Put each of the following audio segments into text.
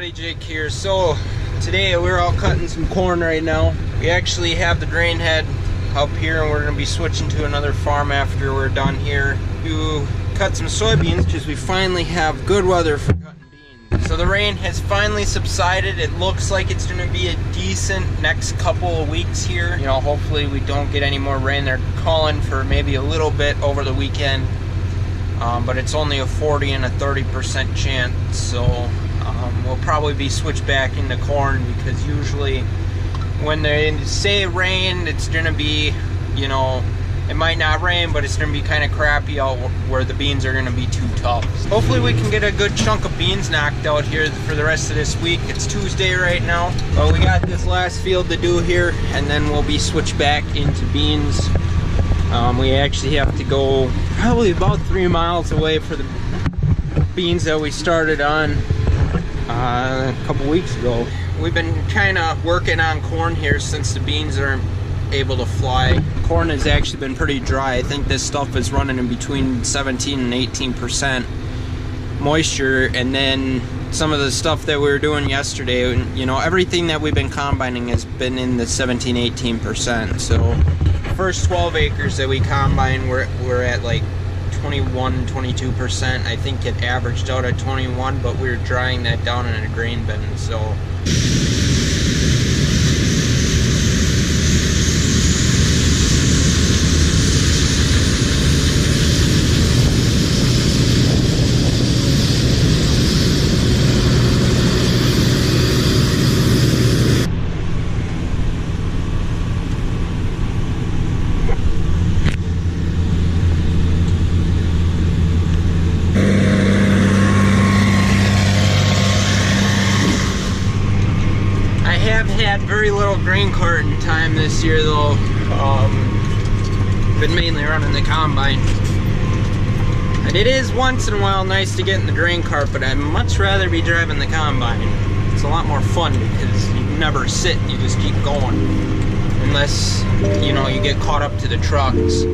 everybody, Jake here. So today we're all cutting some corn right now. We actually have the grain head up here and we're going to be switching to another farm after we're done here to cut some soybeans because we finally have good weather for cutting beans. So the rain has finally subsided. It looks like it's going to be a decent next couple of weeks here. You know, hopefully we don't get any more rain. They're calling for maybe a little bit over the weekend. But it's only a 40 and a 30% chance, so we'll probably be switched back into corn because usually when they say rain, it's going to be, you know, it might not rain, but it's going to be kind of crappy out where the beans are going to be too tough. So hopefully we can get a good chunk of beans knocked out here for the rest of this week. It's Tuesday right now, but we got this last field to do here, and then we'll be switched back into beans. We actually have to go probably about 3 miles away for the beans that we started on a couple weeks ago. We've been kind of working on corn here since the beans aren't able to fly. Corn has actually been pretty dry. I think this stuff is running in between 17 and 18% moisture, and then some of the stuff that we were doing yesterday, you know, everything that we've been combining has been in the 17-18%. So first 12 acres that we combined, we're at like 21-22%. I think it averaged out at 21, but we were drying that down in a grain bin. So had very little grain carting time this year though. Been mainly running the combine. And it is once in a while nice to get in the grain cart, but I'd much rather be driving the combine. It's a lot more fun because you never sit, you just keep going. Unless, you know, you get caught up to the trucks.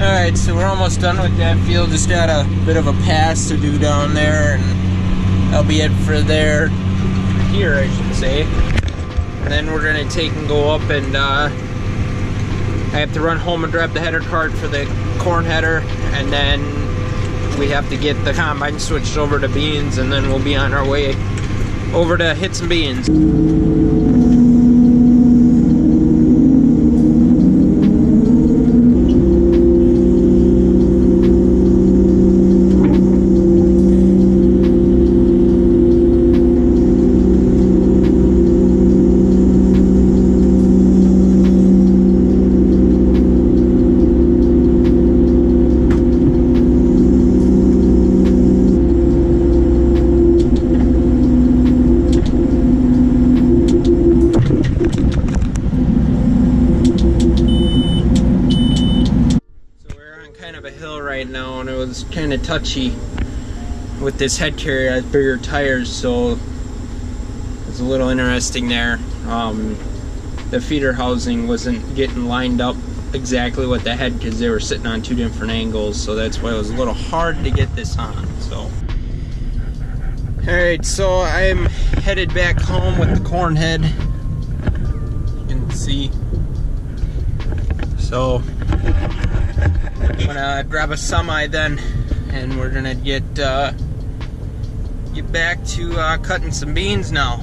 Alright, so we're almost done with that field. Just got a bit of a pass to do down there, and that'll be it for here I should say. And then we're gonna take and go up, and I have to run home and grab the header cart for the corn header, and then we have to get the combine switched over to beans, and then we'll be on our way over to hit some beans. Right now, and it was kind of touchy with this head carrier. I had bigger tires, so it's a little interesting there. The feeder housing wasn't getting lined up exactly with the head because they were sitting on two different angles, so that's why it was a little hard to get this on. So Alright, so I'm headed back home with the corn head. You can see. So I'm gonna grab a semi then, and we're gonna get back to cutting some beans now.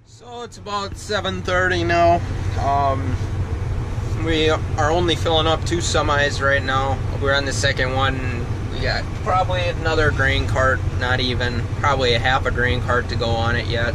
So it's about 7:30 now. We are only filling up 2 semis right now. We're on the second one. We got probably another grain cart, not even, probably a half a grain cart to go on it yet.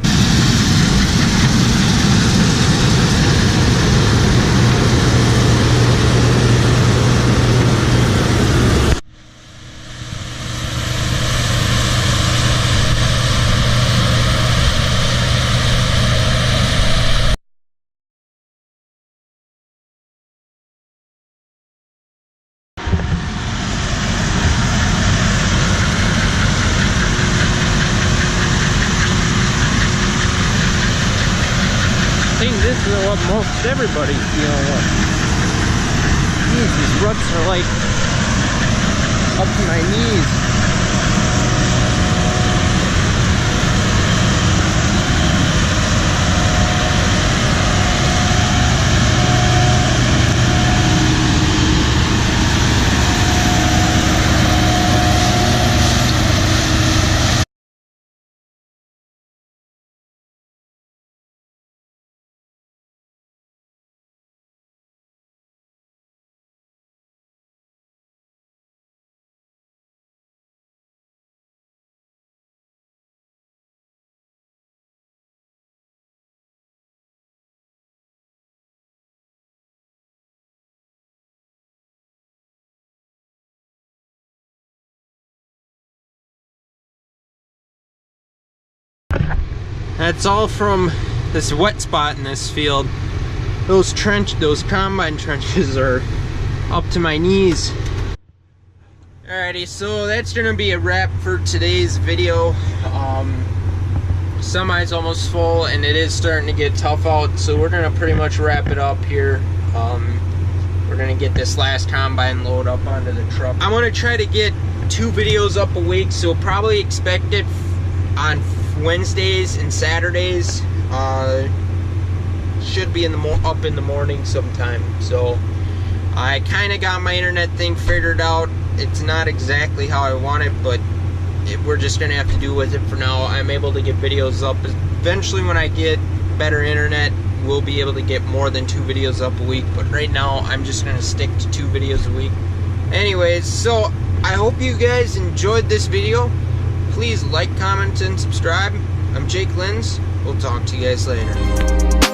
I think this is what most everybody's dealing with. Jeez, these ruts are like up to my knees. That's all from this wet spot in this field. Those combine trenches are up to my knees. Alrighty, so that's gonna be a wrap for today's video. Semi's almost full and it is starting to get tough out, so we're gonna pretty much wrap it up here. We're gonna get this last combine load up onto the truck. I want to try to get 2 videos up a week, so probably expect it on Wednesdays and Saturdays. Should be up in the morning sometime. So I kind of got my internet thing figured out. It's not exactly how I want it, but we're just gonna have to do with it for now. I'm able to get videos up. Eventually when I get better internet, we'll be able to get more than 2 videos up a week, but right now I'm just gonna stick to 2 videos a week. Anyways, so I hope you guys enjoyed this video. Please like, comment, and subscribe. I'm Jake Lenz. We'll talk to you guys later.